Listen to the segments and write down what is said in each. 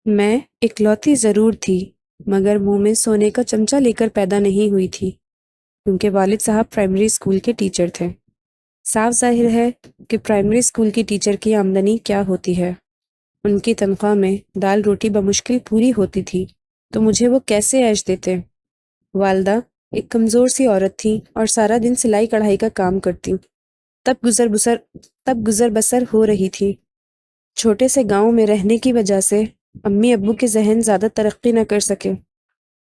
میں اکلوتی ضرور تھی، مگر منہ میں سونے کا چمچہ لے کر پیدا نہیں ہوئی تھی، کیونکہ والد صاحب پرائمری اسکول کے ٹیچر تھے۔ صاف ظاہر ہے کہ پرائمری اسکول کی ٹیچر کی آمدنی کیا ہوتی ہے۔ ان کی تنخواہ میں دال روٹی بمشکل پوری ہوتی تھی، تو مجھے وہ کیسے عیش دیتے؟ والدہ ایک کمزور سی عورت تھی اور سارا دن سلائی کڑھائی کا کام کرتی، تب گزر بسر ہو رہی تھی۔ چھوٹے سے گاؤں میں رہنے کی وجہ سے امی ابو کے ذہن زیادہ ترقی نہ کر سکے۔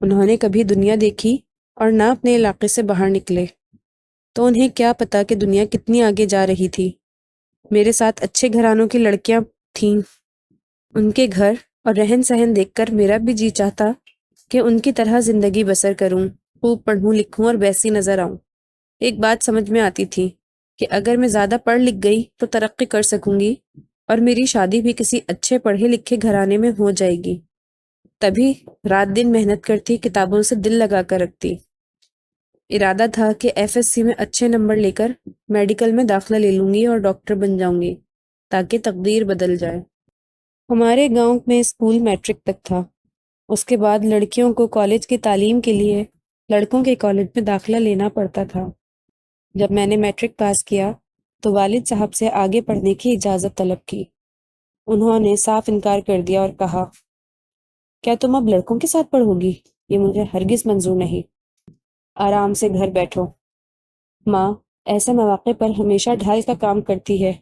انہوں نے کبھی دنیا دیکھی اور نہ اپنے علاقے سے باہر نکلے، تو انہیں کیا پتا کہ دنیا کتنی آگے جا رہی تھی۔ میرے ساتھ اچھے گھرانوں کی لڑکیاں تھیں، ان کے گھر اور رہن سہن دیکھ کر میرا بھی جی چاہتا کہ ان کی طرح زندگی بسر کروں، خوب پڑھوں لکھوں اور ویسی نظر آؤں۔ ایک بات سمجھ میں آتی تھی کہ اگر میں زیادہ پڑھ لکھ گئی تو ترقی کر سکوں گی اور میری شادی بھی کسی اچھے پڑھے لکھے گھرانے میں ہو جائے گی۔ تبھی رات دن محنت کرتی، کتابوں سے دل لگا کر رکھتی۔ ارادہ تھا کہ ایف ایس سی میں اچھے نمبر لے کر میڈیکل میں داخلہ لے لوں گی اور ڈاکٹر بن جاؤں گی، تاکہ تقدیر بدل جائے۔ ہمارے گاؤں میں اسکول میٹرک تک تھا، اس کے بعد لڑکیوں کو کالج کی تعلیم کے لیے لڑکوں کے کالج میں داخلہ لینا پڑتا تھا۔ جب میں نے میٹرک پاس کیا تو والد صاحب سے آگے پڑھنے کی اجازت طلب کی۔ انہوں نے صاف انکار کر دیا اور کہا، کیا تم اب لڑکوں کے ساتھ پڑھو گی؟ یہ مجھے ہرگز منظور نہیں۔ آرام سے گھر بیٹھو۔ ماں ایسے مواقع پر ہمیشہ ڈھال کا کام کرتی ہے،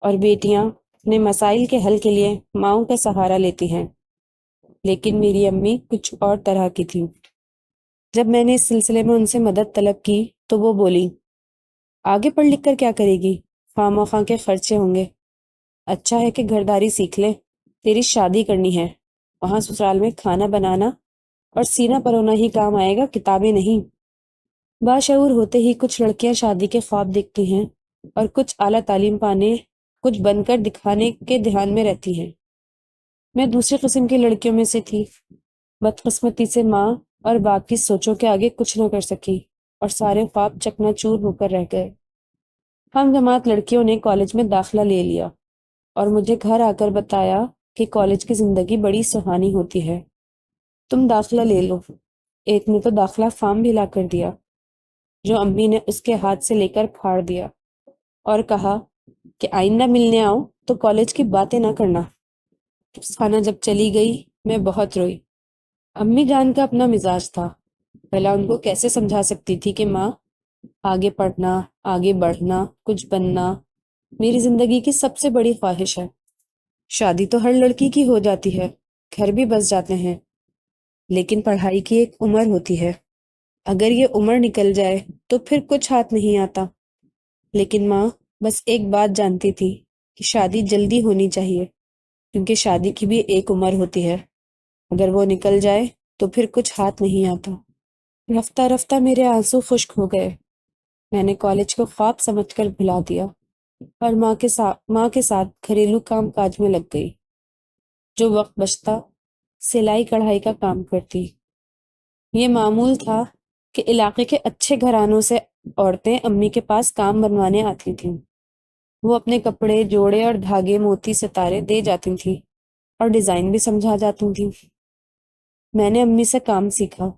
اور بیٹیاں اپنے مسائل کے حل کے لیے ماؤں کا سہارا لیتی ہیں، لیکن میری امی کچھ اور طرح کی تھیں۔ جب میں نے اس سلسلے میں ان سے مدد طلب کی تو وہ بولی، آگے پڑھ لکھ کر کیا کرے گی؟ خواہ مخواہ کے خرچے ہوں گے، اچھا ہے کہ گھرداری سیکھ لے۔ تیری شادی کرنی ہے، وہاں سسرال میں کھانا بنانا اور سینہ پرونا ہی کام آئے گا، کتابیں نہیں۔ باشعور ہوتے ہی کچھ لڑکیاں شادی کے خواب دیکھتی ہیں اور کچھ اعلیٰ تعلیم پانے، کچھ بن کر دکھانے کے دھیان میں رہتی ہیں۔ میں دوسری قسم کی لڑکیوں میں سے تھی۔ بدقسمتی سے ماں اور باپ کی سوچوں کے آگے کچھ نہ کر سکی اور سارے خواب چکنا چور ہو کر رہ گئے۔ ہم جماعت لڑکیوں نے کالج میں داخلہ لے لیا اور مجھے گھر آ کر بتایا کہ کالج کی زندگی بڑی سہانی ہوتی ہے، تم داخلہ لے لو۔ ایک نے تو داخلہ فارم بھی لا کر دیا، جو امی نے اس کے ہاتھ سے لے کر پھاڑ دیا اور کہا کہ آئندہ ملنے آؤ تو کالج کی باتیں نہ کرنا۔ خانہ جب چلی گئی میں بہت روئی۔ امی جان کا اپنا مزاج تھا، بھلا ان کو کیسے سمجھا سکتی تھی کہ ماں، آگے پڑھنا، آگے بڑھنا، کچھ بننا میری زندگی کی سب سے بڑی خواہش ہے۔ شادی تو ہر لڑکی کی ہو جاتی ہے، گھر بھی بس جاتے ہیں، لیکن پڑھائی کی ایک عمر ہوتی ہے، اگر یہ عمر نکل جائے تو پھر کچھ ہاتھ نہیں آتا۔ لیکن ماں بس ایک بات جانتی تھی کہ شادی جلدی ہونی چاہیے، کیونکہ شادی کی بھی ایک عمر ہوتی ہے، اگر وہ نکل جائے تو پھر کچھ ہاتھ نہیں آتا۔ رفتہ رفتہ میرے آنسو خشک ہو گئے۔ میں نے کالج کو خواب سمجھ کر بھلا دیا اور ماں کے ساتھ گھریلو کام کاج میں لگ گئی۔ جو وقت بچتا سلائی کڑھائی کا کام کرتی۔ یہ معمول تھا کہ علاقے کے اچھے گھرانوں سے عورتیں امی کے پاس کام بنوانے آتی تھیں۔ وہ اپنے کپڑے جوڑے اور دھاگے موتی ستارے دے جاتی تھیں اور ڈیزائن بھی سمجھا جاتی تھیں۔ میں نے امی سے کام سیکھا،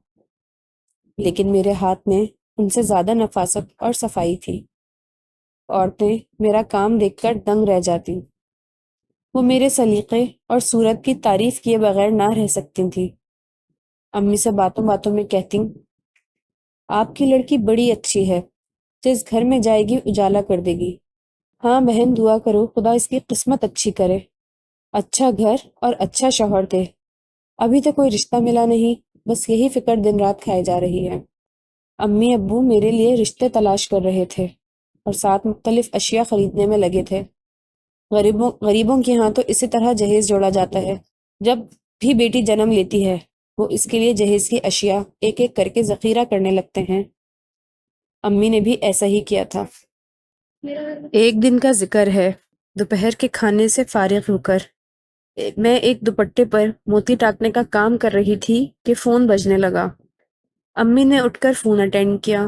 لیکن میرے ہاتھ میں ان سے زیادہ نفاست اور صفائی تھی۔ عورتیں میرا کام دیکھ کر دنگ رہ جاتی۔ وہ میرے سلیقے اور صورت کی تعریف کیے بغیر نہ رہ سکتی تھیں۔ امی سے باتوں باتوں میں کہتی، آپ کی لڑکی بڑی اچھی ہے، جس گھر میں جائے گی اجالا کر دے گی۔ ہاں بہن، دعا کرو خدا اس کی قسمت اچھی کرے، اچھا گھر اور اچھا شوہر دے۔ ابھی تو کوئی رشتہ ملا نہیں، بس یہی فکر دن رات کھائی جا رہی ہے۔ امی ابو میرے لیے رشتے تلاش کر رہے تھے اور ساتھ مختلف اشیاء خریدنے میں لگے تھے۔ غریبوں کے ہاں تو اسی طرح جہیز جوڑا جاتا ہے۔ جب بھی بیٹی جنم لیتی ہے وہ اس کے لیے جہیز کی اشیاء ایک ایک کر کے ذخیرہ کرنے لگتے ہیں۔ امی نے بھی ایسا ہی کیا تھا۔ ایک دن کا ذکر ہے، دوپہر کے کھانے سے فارغ ہو کر میں ایک دوپٹے پر موتی ٹاکنے کا کام کر رہی تھی کہ فون بجنے لگا۔ امی نے اٹھ کر فون اٹینڈ کیا۔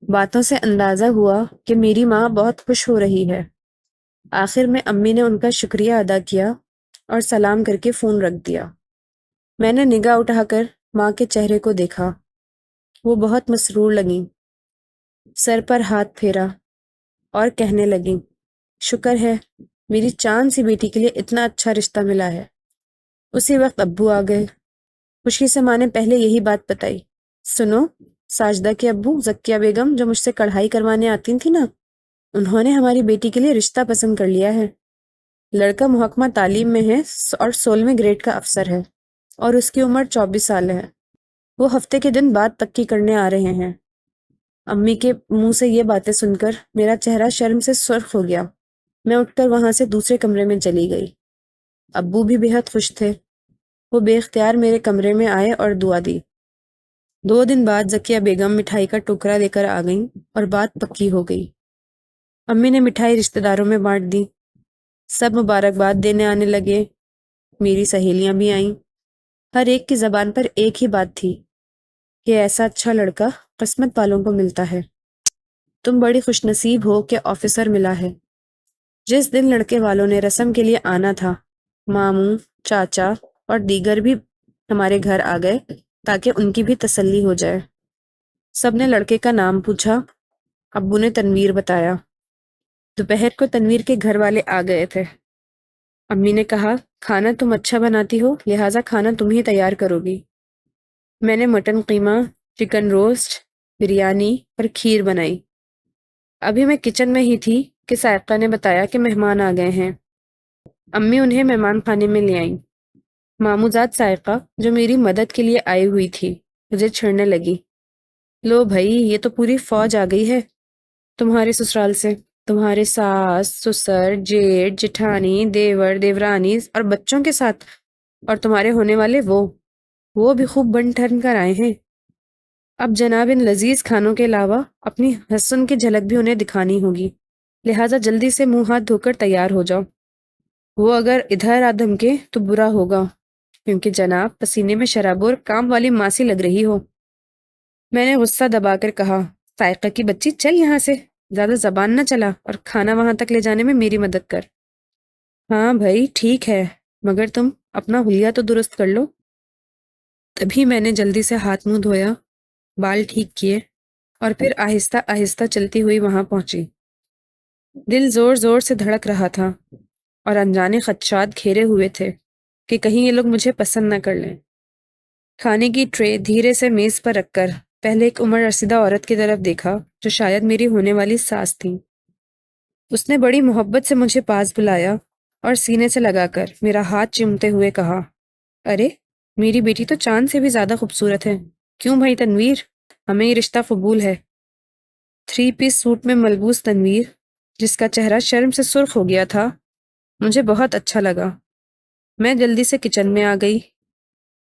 باتوں سے اندازہ ہوا کہ میری ماں بہت خوش ہو رہی ہے۔ آخر میں امی نے ان کا شکریہ ادا کیا اور سلام کر کے فون رکھ دیا۔ میں نے نگاہ اٹھا کر ماں کے چہرے کو دیکھا۔ وہ بہت مسرور لگیں، سر پر ہاتھ پھیرا اور کہنے لگیں، شکر ہے میری چاند سی بیٹی کے لیے اتنا اچھا رشتہ ملا ہے۔ اسی وقت ابو آ گئے۔ خوشی سے ماں نے پہلے یہی بات بتائی، سنو، ساجدہ کے ابو زکیہ بیگم جو مجھ سے کڑھائی کروانے آتی تھی نا، انہوں نے ہماری بیٹی کے لیے رشتہ پسند کر لیا ہے۔ لڑکا محکمہ تعلیم میں ہے اور 16ویں گریڈ کا افسر ہے، اور اس کی عمر 24 سال ہے۔ وہ ہفتے کے دن بات پکی کرنے آ رہے ہیں۔ امی کے منہ سے یہ باتیں سن کر میرا چہرہ شرم سے سرخ ہو گیا۔ میں اٹھ کر وہاں سے دوسرے کمرے میں چلی گئی۔ ابو بھی بہت خوش تھے۔ وہ بے اختیار میرے کمرے میں آئے اور دعا دی۔ 2 دن بعد زکیہ بیگم مٹھائی کا ٹکڑا لے کر آ گئیں اور بات پکی ہو گئی۔ امی نے مٹھائی رشتہ داروں میں بانٹ دی۔ سب مبارکباد دینے آنے لگے۔ میری سہیلیاں بھی آئیں۔ ہر ایک کی زبان پر ایک ہی بات تھی کہ ایسا اچھا لڑکا قسمت والوں کو ملتا ہے۔ تم بڑی خوش نصیب ہو کہ آفیسر ملا ہے۔ جس دن لڑکے والوں نے رسم کے لیے آنا تھا، ماموں، چاچا اور دیگر بھی ہمارے گھر آ گئے تاکہ ان کی بھی تسلی ہو جائے۔ سب نے لڑکے کا نام پوچھا۔ ابو نے تنویر بتایا۔ دوپہر کو تنویر کے گھر والے آ گئے تھے۔ امی نے کہا، کھانا تم اچھا بناتی ہو، لہٰذا کھانا تم ہی تیار کرو گی۔ میں نے مٹن قیمہ، چکن روسٹ، بریانی اور کھیر بنائی۔ ابھی میں کچن میں ہی تھی کہ سائقہ نے بتایا کہ مہمان آ گئے ہیں۔ امی انہیں مہمان خانے میں لے آئیں۔ ماموزاد سائقہ جو میری مدد کے لیے آئی ہوئی تھی مجھے چھڑنے لگی، لو بھائی، یہ تو پوری فوج آ گئی ہے تمہارے سسرال سے، تمہارے ساس، سسر، جیٹھ، جٹھانی، دیور، دیورانی اور بچوں کے ساتھ، اور تمہارے ہونے والے وہ بھی خوب بن ٹھن کر آئے ہیں۔ اب جناب ان لذیذ کھانوں کے علاوہ اپنی حسن کی جھلک بھی انہیں دکھانی ہوگی، لہٰذا جلدی سے منہ ہاتھ دھو کر تیار ہو جاؤ۔ وہ اگر ادھر آ دھمکے تو برا ہوگا، کیونکہ جناب پسینے میں شرابور کام والی ماسی لگ رہی ہو۔ میں نے غصہ دبا کر کہا، سائقہ کی بچی، چل یہاں سے، زیادہ زبان نہ چلا اور کھانا وہاں تک لے جانے میں میری مدد کر۔ ہاں بھائی ٹھیک ہے، مگر تم اپنا حلیہ تو درست کر لو۔ تبھی میں نے جلدی سے ہاتھ منہ دھویا، بال ٹھیک کیے اور پھر آہستہ آہستہ چلتی ہوئی وہاں پہنچی۔ دل زور زور سے دھڑک رہا تھا اور انجانے خدشات گھیرے ہوئے تھے کہ کہیں یہ لوگ مجھے پسند نہ کر لیں۔ کھانے کی ٹرے دھیرے سے میز پر رکھ کر پہلے ایک عمر رسیدہ عورت کی طرف دیکھا جو شاید میری ہونے والی ساس تھی۔ اس نے بڑی محبت سے مجھے پاس بلایا اور سینے سے لگا کر میرا ہاتھ چومتے ہوئے کہا، ارے میری بیٹی تو چاند سے بھی زیادہ خوبصورت ہے، کیوں بھائی تنویر، ہمیں یہ رشتہ قبول ہے۔ 3 پیس سوٹ میں ملبوس تنویر، جس کا چہرہ شرم سے سرخ ہو گیا تھا، مجھے بہت اچھا لگا۔ میں جلدی سے کچن میں آ گئی۔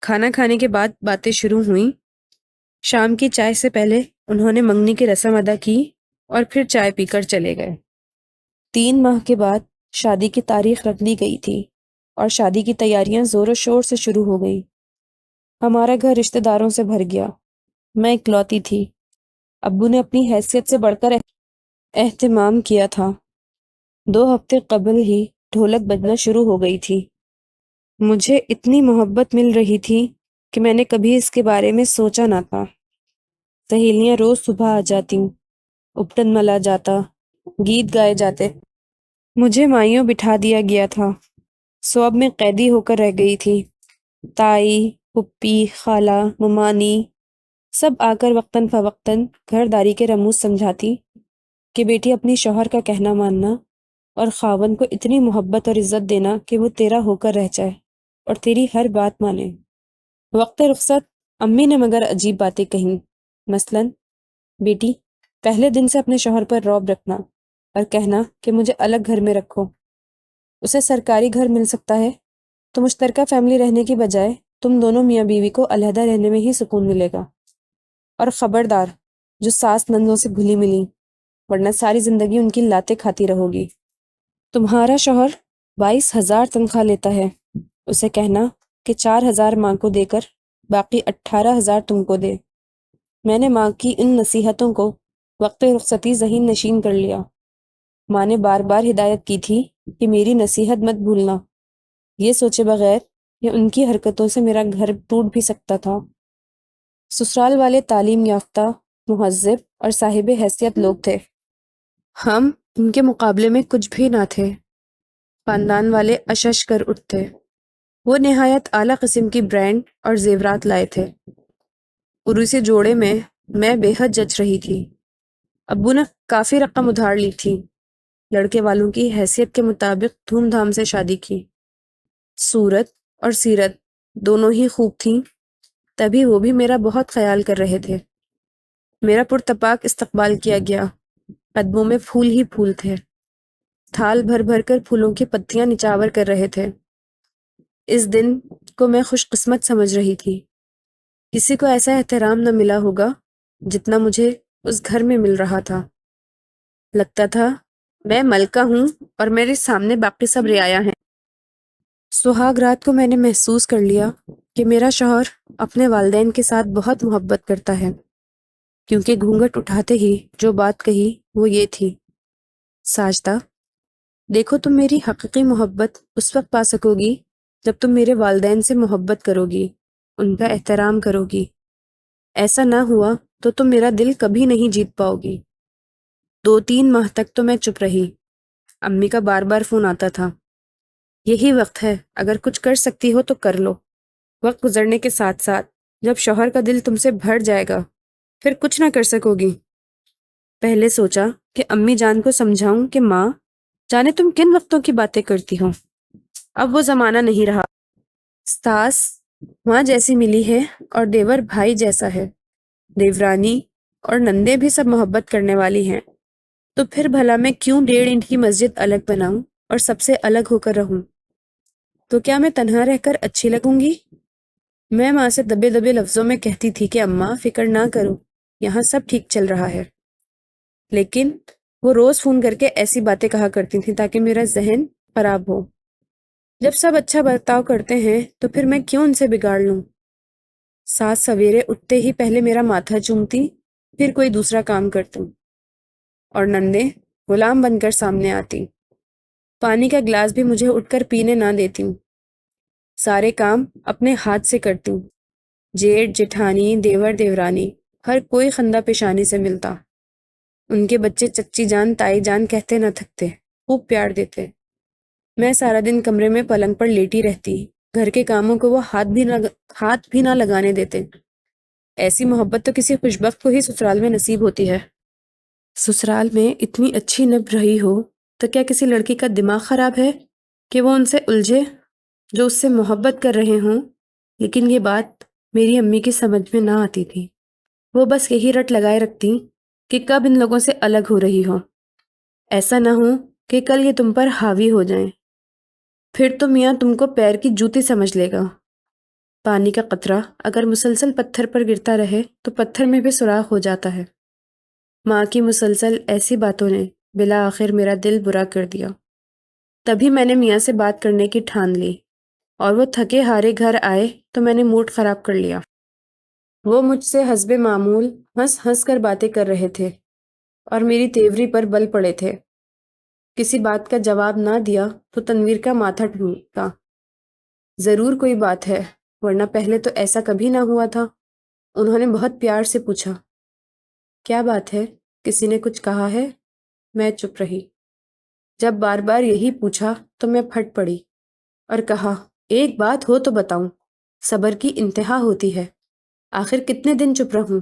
کھانا کھانے کے بعد باتیں شروع ہوئیں۔ شام کی چائے سے پہلے انہوں نے منگنی کی رسم ادا کی اور پھر چائے پی کر چلے گئے۔ 3 ماہ کے بعد شادی کی تاریخ رکھ دی گئی تھی اور شادی کی تیاریاں زور و شور سے شروع ہو گئی۔ ہمارا گھر رشتہ داروں سے بھر گیا۔ میں اکلوتی تھی۔ ابو نے اپنی حیثیت سے بڑھ کر اہتمام کیا تھا۔ 2 ہفتے قبل ہی ڈھولک بجنا شروع ہو گئی تھی۔ مجھے اتنی محبت مل رہی تھی کہ میں نے کبھی اس کے بارے میں سوچا نہ تھا۔ سہیلیاں روز صبح آ جاتیں، اپٹن ملا جاتا، گیت گائے جاتے۔ مجھے مائیوں بٹھا دیا گیا تھا، سو اب میں قیدی ہو کر رہ گئی تھی۔ تائی، پھپھی، خالہ، ممانی سب آ کر وقتاً فوقتاً گھرداری کے رموز سمجھاتی کہ بیٹی اپنی شوہر کا کہنا ماننا اور خاوند کو اتنی محبت اور عزت دینا کہ وہ تیرا ہو کر رہ جائے اور تیری ہر بات مانے۔ وقت رخصت امی نے مگر عجیب باتیں کہیں، مثلاً، بیٹی پہلے دن سے اپنے شوہر پر رعب رکھنا اور کہنا کہ مجھے الگ گھر میں رکھو، اسے سرکاری گھر مل سکتا ہے تو مشترکہ فیملی رہنے کی بجائے تم دونوں میاں بیوی کو علیحدہ رہنے میں ہی سکون ملے گا، اور خبردار جو ساس نندوں سے گھلی ملی، ورنہ ساری زندگی ان کی لاتیں کھاتی رہو گی۔ تمہارا شوہر 22,000 تنخواہ لیتا ہے، اسے کہنا کہ 4,000 ماں کو دے کر باقی 18,000 تم کو دے۔ میں نے ماں کی ان نصیحتوں کو وقت رخصتی ذہن نشین کر لیا۔ ماں نے بار بار ہدایت کی تھی کہ میری نصیحت مت بھولنا۔ یہ سوچے بغیر کہ ان کی حرکتوں سے میرا گھر ٹوٹ بھی سکتا تھا۔ سسرال والے تعلیم یافتہ، مہذب اور صاحب حیثیت لوگ تھے۔ ہم ان کے مقابلے میں کچھ بھی نہ تھے۔ خاندان والے اشش کر اٹھتے۔ وہ نہایت اعلیٰ قسم کی برانڈ اور زیورات لائے تھے۔ عروسی جوڑے میں بے حد جچ رہی تھی۔ ابو نے کافی رقم ادھار لی تھی۔ لڑکے والوں کی حیثیت کے مطابق دھوم دھام سے شادی کی۔ صورت اور سیرت دونوں ہی خوب تھیں، تبھی وہ بھی میرا بہت خیال کر رہے تھے۔ میرا پرتپاک استقبال کیا گیا۔ قدموں میں پھول ہی پھول تھے۔ تھال بھر بھر کر پھولوں کی پتیاں نچاور کر رہے تھے۔ اس دن کو میں خوش قسمت سمجھ رہی تھی۔ کسی کو ایسا احترام نہ ملا ہوگا جتنا مجھے اس گھر میں مل رہا تھا۔ لگتا تھا میں ملکہ ہوں اور میرے سامنے باقی سب رعایا ہیں۔ سہاگ رات کو میں نے محسوس کر لیا کہ میرا شوہر اپنے والدین کے ساتھ بہت محبت کرتا ہے، کیونکہ گھونگھٹ اٹھاتے ہی جو بات کہی وہ یہ تھی، ساجدہ دیکھو، تم میری حقیقی محبت اس وقت پا سکو گی جب تم میرے والدین سے محبت کرو گی، ان کا احترام کرو گی۔ ایسا نہ ہوا تو تم میرا دل کبھی نہیں جیت پاؤ گی۔ 2-3 ماہ تک تو میں چپ رہی۔ امی کا بار بار فون آتا تھا، یہی وقت ہے، اگر کچھ کر سکتی ہو تو کر لو۔ وقت گزرنے کے ساتھ ساتھ جب شوہر کا دل تم سے بھر جائے گا پھر کچھ نہ کر سکو گی۔ پہلے سوچا کہ امی جان کو سمجھاؤں کہ ماں جانے تم کن وقتوں کی باتیں کرتی ہو، اب وہ زمانہ نہیں رہا۔ ساس ماں جیسی ملی ہے اور دیور بھائی جیسا ہے، دیورانی اور نندے بھی سب محبت کرنے والی ہیں، تو پھر بھلا میں کیوں 1.5 اینٹ کی مسجد الگ بناؤں اور سب سے الگ ہو کر رہوں؟ تو کیا میں تنہا رہ کر اچھی لگوں گی؟ میں ماں سے دبے دبے لفظوں میں کہتی تھی کہ اماں فکر نہ کرو، یہاں سب ٹھیک چل رہا ہے، لیکن وہ روز فون کر کے ایسی باتیں کہا کرتی تھیں تاکہ میرا ذہن خراب ہو۔ جب سب اچھا برتاؤ کرتے ہیں تو پھر میں کیوں ان سے بگاڑ لوں؟ ساس سویرے اٹھتے ہی پہلے میرا ماتھا چومتی، پھر کوئی دوسرا کام کرتی، اور نندے غلام بن کر سامنے آتی۔ پانی کا گلاس بھی مجھے اٹھ کر پینے نہ دیتی۔ سارے کام اپنے ہاتھ سے کرتی۔ جیٹھ جٹھانی دیور دیورانی ہر کوئی خندہ پیشانی سے ملتا۔ ان کے بچے چچی جان تائی جان کہتے نہ تھکتے، خوب پیار دیتے۔ میں سارا دن کمرے میں پلنگ پر لیٹی رہتی، گھر کے کاموں کو وہ ہاتھ بھی نہ لگانے دیتے۔ ایسی محبت تو کسی خوشبخت کو ہی سسرال میں نصیب ہوتی ہے۔ سسرال میں اتنی اچھی نبھ رہی ہو تو کیا کسی لڑکی کا دماغ خراب ہے کہ وہ ان سے الجھے جو اس سے محبت کر رہے ہوں؟ لیکن یہ بات میری امی کی سمجھ میں نہ آتی تھی۔ وہ بس یہی رٹ لگائے رکھتی کہ کب ان لوگوں سے الگ ہو رہی ہو، ایسا نہ ہو کہ کل یہ تم پر حاوی ہو جائیں، پھر تو میاں تم کو پیر کی جوتی سمجھ لے گا۔ پانی کا قطرہ اگر مسلسل پتھر پر گرتا رہے تو پتھر میں بھی سوراخ ہو جاتا ہے۔ ماں کی مسلسل ایسی باتوں نے بالآخر میرا دل برا کر دیا۔ تبھی میں نے میاں سے بات کرنے کی ٹھان لی، اور وہ تھکے ہارے گھر آئے تو میں نے موڈ خراب کر لیا۔ وہ مجھ سے حسب معمول ہنس ہنس کر باتیں کر رہے تھے اور میری تیوری پر بل پڑے تھے۔ کسی بات کا جواب نہ دیا تو تنویر کا ماتھا ٹھنکا۔ ضرور کوئی بات ہے، ورنہ پہلے تو ایسا کبھی نہ ہوا تھا۔ انہوں نے بہت پیار سے پوچھا، کیا بات ہے، کسی نے کچھ کہا ہے؟ میں چپ رہی۔ جب بار بار یہی پوچھا تو میں پھٹ پڑی اور کہا، ایک بات ہو تو بتاؤں، صبر کی انتہا ہوتی ہے، آخر کتنے دن چپ رہوں؟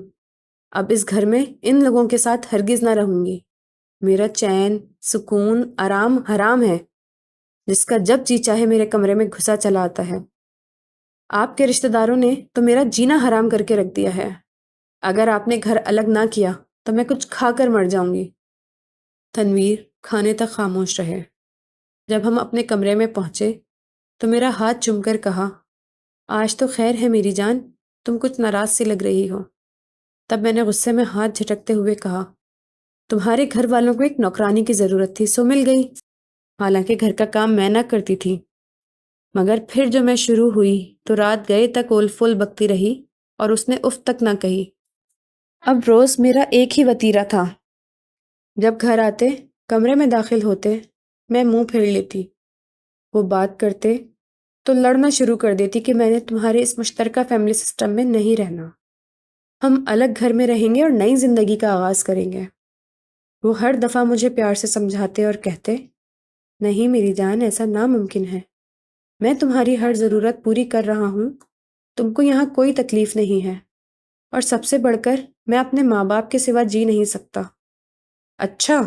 اب اس گھر میں ان لوگوں کے ساتھ ہرگز نہ رہوں گی۔ میرا چین، سکون، آرام حرام ہے، جس کا جب جی چاہے میرے کمرے میں گھسا چلا آتا ہے۔ آپ کے رشتہ داروں نے تو میرا جینا حرام کر کے رکھ دیا ہے۔ اگر آپ نے گھر الگ نہ کیا تو میں کچھ کھا کر مر جاؤں گی۔ تنویر کھانے تک خاموش رہے۔ جب ہم اپنے کمرے میں پہنچے تو میرا ہاتھ چوم کر کہا، آج تو خیر ہے میری جان، تم کچھ ناراض سی لگ رہی ہو۔ تب میں نے غصے میں ہاتھ جھٹکتے ہوئے کہا، تمہارے گھر والوں کو ایک نوکرانی کی ضرورت تھی سو مل گئی، حالانکہ گھر کا کام میں نہ کرتی تھی، مگر پھر جو میں شروع ہوئی تو رات گئے تک اول فول بکتی رہی اور اس نے اف تک نہ کہی۔ اب روز میرا ایک ہی وتیرہ تھا، جب گھر آتے، کمرے میں داخل ہوتے، میں منہ پھیر لیتی، وہ بات کرتے تو لڑنا شروع کر دیتی کہ میں نے تمہارے اس مشترکہ فیملی سسٹم میں نہیں رہنا، ہم الگ گھر میں رہیں گے اور نئی زندگی کا آغاز کریں گے۔ وہ ہر دفعہ مجھے پیار سے سمجھاتے اور کہتے، نہیں میری جان، ایسا ناممکن ہے، میں تمہاری ہر ضرورت پوری کر رہا ہوں، تم کو یہاں کوئی تکلیف نہیں ہے، اور سب سے بڑھ کر میں اپنے ماں باپ کے سوا جی نہیں سکتا۔ اچھا،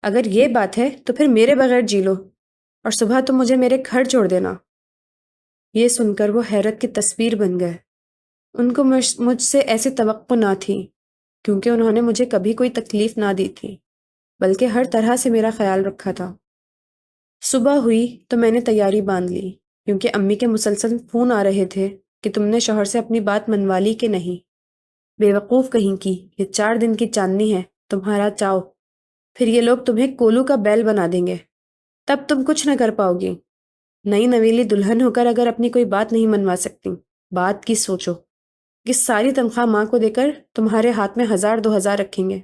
اگر یہ بات ہے تو پھر میرے بغیر جی لو، اور صبح تم مجھے میرے گھر چھوڑ دینا۔ یہ سن کر وہ حیرت کی تصویر بن گئے۔ ان کو مجھ سے ایسی توقع نہ تھی، کیونکہ انہوں نے مجھے کبھی کوئی تکلیف نہ دی تھی، بلکہ ہر طرح سے میرا خیال رکھا تھا۔ صبح ہوئی تو میں نے تیاری باندھ لی، کیونکہ امی کے مسلسل فون آ رہے تھے کہ تم نے شوہر سے اپنی بات منوا لی کہ نہیں۔ بے وقوف کہیں کی، یہ 4 دن کی چاندنی ہے، تمہارا چاؤ، پھر یہ لوگ تمہیں کولو کا بیل بنا دیں گے، تب تم کچھ نہ کر پاؤ گی۔ نئی نویلی دلہن ہو کر اگر اپنی کوئی بات نہیں منوا سکتی، بات کی سوچو کہ ساری تنخواہ ماں کو دے کر تمہارے ہاتھ میں 1000 2000 رکھیں گے،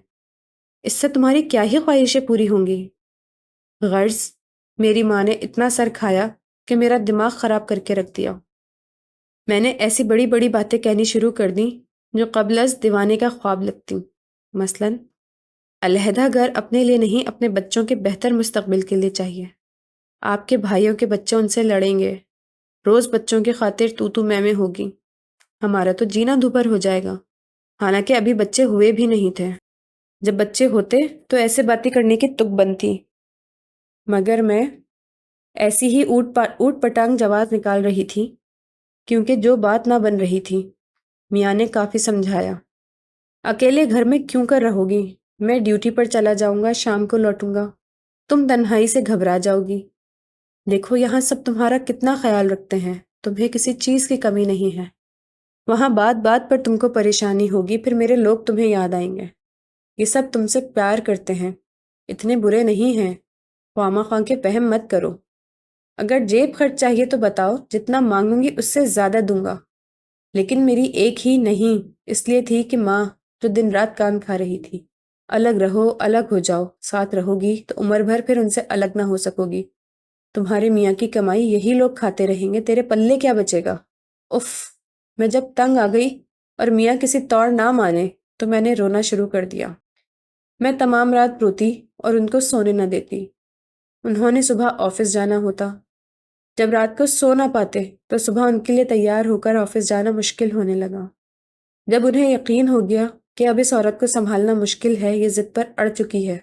اس سے تمہاری کیا ہی خواہشیں پوری ہوں گی۔ غرض میری ماں نے اتنا سر کھایا کہ میرا دماغ خراب کر کے رکھ دیا۔ میں نے ایسی بڑی بڑی باتیں کہنی شروع کر دیں جو قبل از دیوانے کا خواب لگتی، مثلاً علیحدہ گھر اپنے لیے نہیں، اپنے بچوں کے بہتر مستقبل کے لیے چاہیے۔ آپ کے بھائیوں کے بچے ان سے لڑیں گے، روز بچوں کی خاطر تو میں ہوگی، ہمارا تو جینا دوبھر ہو جائے گا۔ حالانکہ ابھی بچے ہوئے بھی نہیں تھے، جب بچے ہوتے تو ایسے باتیں کرنے کی تک بنتی، مگر میں ایسی ہی اوٹ پٹانگ جواب نکال رہی تھی، کیونکہ جو بات نہ بن رہی تھی۔ میاں نے کافی سمجھایا، اکیلے گھر میں کیوں کر رہو گی، میں ڈیوٹی پر چلا جاؤں گا، شام کو لوٹوں گا، تم تنہائی سے گھبرا جاؤ گی۔ دیکھو یہاں سب تمہارا کتنا خیال رکھتے ہیں، تمہیں کسی چیز کی کمی نہیں ہے، وہاں بات بات پر تم کو پریشانی ہوگی، پھر میرے لوگ تمہیں یاد آئیں گے۔ یہ سب تم سے پیار کرتے ہیں، اتنے برے نہیں ہیں، خواہ خواہ کے فہم مت کرو۔ اگر جیب خرچ چاہیے تو بتاؤ، جتنا مانگوں گی اس سے زیادہ دوں گا۔ لیکن میری ایک ہی نہیں اس لیے تھی کہ ماں جو دن رات کان کھا رہی تھی، الگ رہو، الگ ہو جاؤ، ساتھ رہو گی تو عمر بھر پھر ان سے الگ نہ ہو سکو گی، تمہارے میاں کی کمائی یہی لوگ کھاتے رہیں گے، تیرے پلے کیا بچے گا۔ اف، میں جب تنگ آ گئی اور میاں کسی طور نہ مانے تو میں نے رونا شروع کر دیا۔ میں تمام رات روتی اور ان کو سونے نہ دیتی۔ انہوں نے صبح آفس جانا ہوتا، جب رات کو سو نہ پاتے تو صبح ان کے لیے تیار ہو کر آفس جانا مشکل ہونے لگا۔ جب انہیں یقین ہو گیا کہ اب اس عورت کو سنبھالنا مشکل ہے، یہ ضد پر اڑ چکی ہے،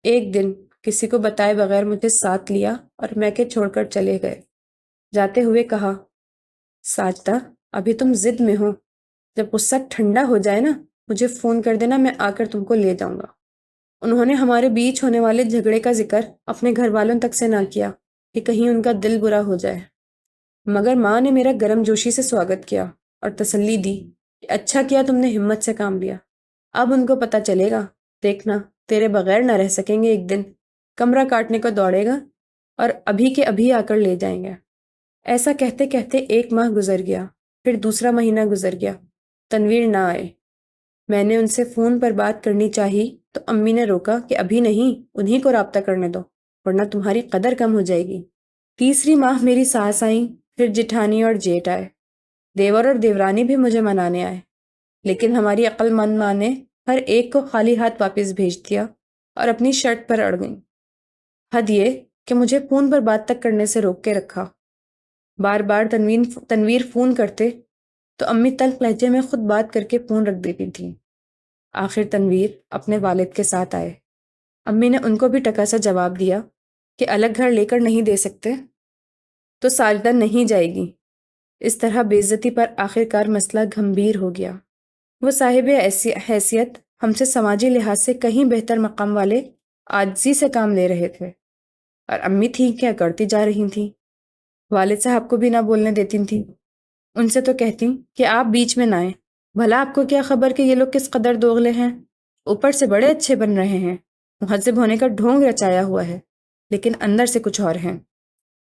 ایک دن کسی کو بتائے بغیر مجھے ساتھ لیا اور میکے چھوڑ کر چلے گئے۔ جاتے ہوئے کہا، ساجدہ ابھی تم ضد میں ہو، جب غصہ ٹھنڈا ہو جائے نا مجھے فون کر دینا، میں آ کر تم کو لے جاؤں گا۔ انہوں نے ہمارے بیچ ہونے والے جھگڑے کا ذکر اپنے گھر والوں تک سے نہ کیا کہ کہیں ان کا دل برا ہو جائے، مگر ماں نے میرا گرم جوشی سے سواگت کیا اور تسلی دی کہ اچھا کیا تم نے ہمت سے کام لیا، اب ان کو پتہ چلے گا، دیکھنا تیرے بغیر نہ رہ سکیں گے، ایک دن کمرہ کاٹنے کو دوڑے گا اور ابھی کے ابھی آ کر لے جائیں گے۔ ایسا کہتے کہتے 1 ماہ گزر گیا، پھر دوسرا مہینہ گزر گیا، تنویر نہ آئے۔ میں نے ان سے فون پر بات کرنی چاہی تو امی نے روکا کہ ابھی نہیں، انہی کو رابطہ کرنے دو، ورنہ تمہاری قدر کم ہو جائے گی۔ تیسری ماہ میری ساس آئیں، پھر جٹھانی اور جیٹ آئے، دیور اور دیورانی بھی مجھے منانے آئے، لیکن ہماری عقل مند ماں نے ہر ایک کو خالی ہاتھ واپس بھیج دیا اور اپنی شرط پر اڑ گئیں۔ حد یہ کہ مجھے فون پر بات تک کرنے سے روک کے رکھا۔ بار بار تنویر فون کرتے تو امی تلخ لہجے میں خود بات کر کے فون رکھ دیتی تھی۔ آخر تنویر اپنے والد کے ساتھ آئے۔ امی نے ان کو بھی ٹکا سا جواب دیا کہ الگ گھر لے کر نہیں دے سکتے تو ساجدہ نہیں جائے گی۔ اس طرح بے عزتی پر آخر کار مسئلہ گھمبیر ہو گیا۔ وہ صاحب حیثیت ہم سے سماجی لحاظ سے کہیں بہتر مقام والے عاجزی سے کام لے رہے تھے، اور امی تھیں کیا کرتی جا رہی تھیں، والد صاحب کو بھی نہ بولنے دیتی تھیں، ان سے تو کہتی کہ آپ بیچ میں نہ آئیں، بھلا آپ کو کیا خبر کہ یہ لوگ کس قدر دوغلے ہیں، اوپر سے بڑے اچھے بن رہے ہیں، مہذب ہونے کا ڈھونگ رچایا ہوا ہے، لیکن اندر سے کچھ اور ہیں،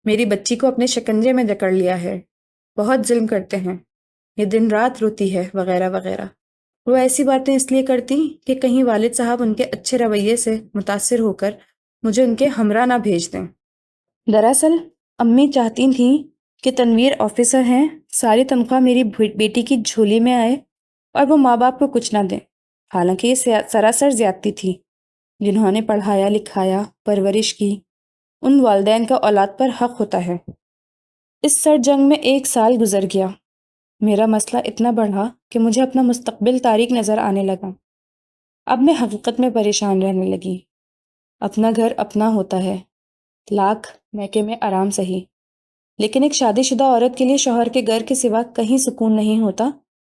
میری بچی کو اپنے شکنجے میں جکڑ لیا ہے، بہت ظلم کرتے ہیں، یہ دن رات روتی ہے، وغیرہ وغیرہ۔ وہ ایسی باتیں اس لیے کرتی کہ کہیں والد صاحب ان کے اچھے رویے سے متاثر ہو کر مجھے ان کے ہمراہ نہ بھیج دیں۔ دراصل امی چاہتی تھیں کہ تنویر آفیسر ہیں، ساری تنخواہ میری بیٹی کی جھولی میں آئے اور وہ ماں باپ کو کچھ نہ دیں۔ حالانکہ یہ سراسر زیادتی تھی۔ جنہوں نے پڑھایا لکھایا پرورش کی، ان والدین کا اولاد پر حق ہوتا ہے۔ اس سر جنگ میں 1 سال گزر گیا۔ میرا مسئلہ اتنا بڑھا کہ مجھے اپنا مستقبل تاریک نظر آنے لگا۔ اب میں حقیقت میں پریشان رہنے لگی۔ اپنا گھر اپنا ہوتا ہے، لاکھ میکے میں آرام سہی، لیکن ایک شادی شدہ عورت کے لیے شوہر کے گھر کے سوا کہیں سکون نہیں ہوتا،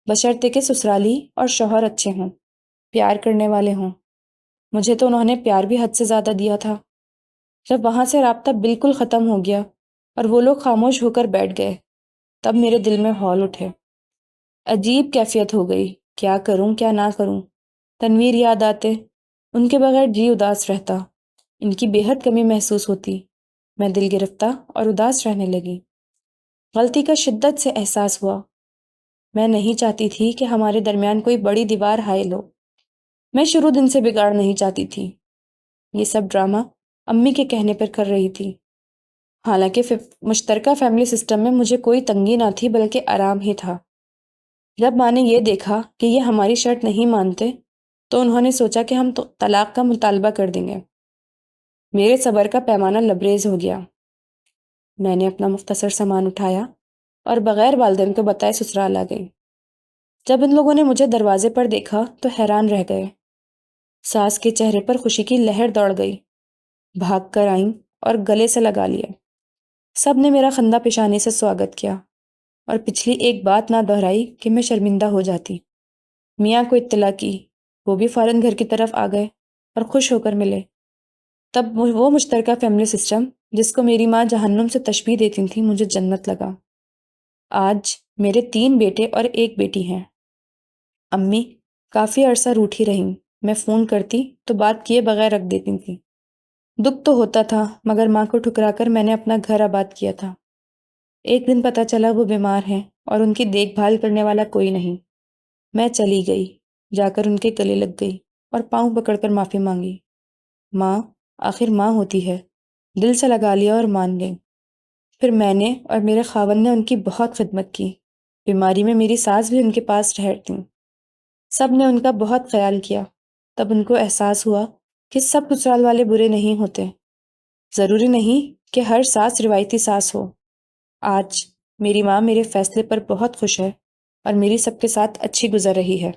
بشرطے کہ سسرالی اور شوہر اچھے ہوں، پیار کرنے والے ہوں۔ مجھے تو انہوں نے پیار بھی حد سے زیادہ دیا تھا۔ جب وہاں سے رابطہ بالکل ختم ہو گیا اور وہ لوگ خاموش ہو کر بیٹھ گئے، تب میرے دل میں ہول اٹھے۔ عجیب کیفیت ہو گئی، کیا کروں کیا نہ کروں۔ تنویر یاد آتے، ان کے بغیر جی اداس رہتا، ان کی بے حد کمی محسوس ہوتی۔ میں دل گرفتہ اور اداس رہنے لگی۔ غلطی کا شدت سے احساس ہوا۔ میں نہیں چاہتی تھی کہ ہمارے درمیان کوئی بڑی دیوار حائل ہو۔ میں شروع دن سے بگاڑ نہیں چاہتی تھی۔ یہ سب ڈرامہ امی کے کہنے پر کر رہی تھی۔ حالانکہ مشترکہ فیملی سسٹم میں مجھے کوئی تنگی نہ تھی بلکہ آرام ہی تھا۔ جب ماں نے یہ دیکھا کہ یہ ہماری شرط نہیں مانتے تو انہوں نے سوچا کہ ہم طلاق کا مطالبہ کر دیں گے۔ میرے صبر کا پیمانہ لبریز ہو گیا۔ میں نے اپنا مختصر سامان اٹھایا اور بغیر والدین کو بتائے سسرال آ گئی۔ جب ان لوگوں نے مجھے دروازے پر دیکھا تو حیران رہ گئے۔ ساس کے چہرے پر خوشی کی لہر دوڑ گئی، بھاگ کر آئیں اور گلے سے لگا لیا۔ سب نے میرا خندہ پیشانی سے سواگت کیا اور پچھلی ایک بات نہ دہرائی کہ میں شرمندہ ہو جاتی۔ میاں کو اطلاع کی، وہ بھی فوراً گھر کی طرف آ گئے اور خوش ہو کر ملے۔ تب وہ مشترکہ فیملی سسٹم جس کو میری ماں جہنم سے تشبیہ دیتی تھی مجھے جنت لگا۔ آج میرے 3 بیٹے اور 1 بیٹی ہیں۔ امی کافی عرصہ روٹھی رہیں۔ میں فون کرتی تو بات کیے بغیر رکھ دیتی تھی۔ دکھ تو ہوتا تھا مگر ماں کو ٹھکرا کر میں نے اپنا گھر آباد کیا تھا۔ ایک دن پتہ چلا وہ بیمار ہیں اور ان کی دیکھ بھال کرنے والا کوئی نہیں۔ میں چلی گئی، جا کر ان کے گلے لگ گئی اور پاؤں پکڑ کر معافی مانگی۔ ماں آخر ماں ہوتی ہے، دل سے لگا لیا اور مان گئی۔ پھر میں نے اور میرے خاوند نے ان کی بہت خدمت کی۔ بیماری میں میری ساس بھی ان کے پاس رہتی۔ سب نے ان کا بہت خیال کیا۔ تب ان کو احساس ہوا کہ سب سسرال والے برے نہیں ہوتے۔ ضروری نہیں کہ ہر ساس روایتی ساس ہو۔ آج میری ماں میرے فیصلے پر بہت خوش ہے اور میری سب کے ساتھ اچھی گزر رہی ہے۔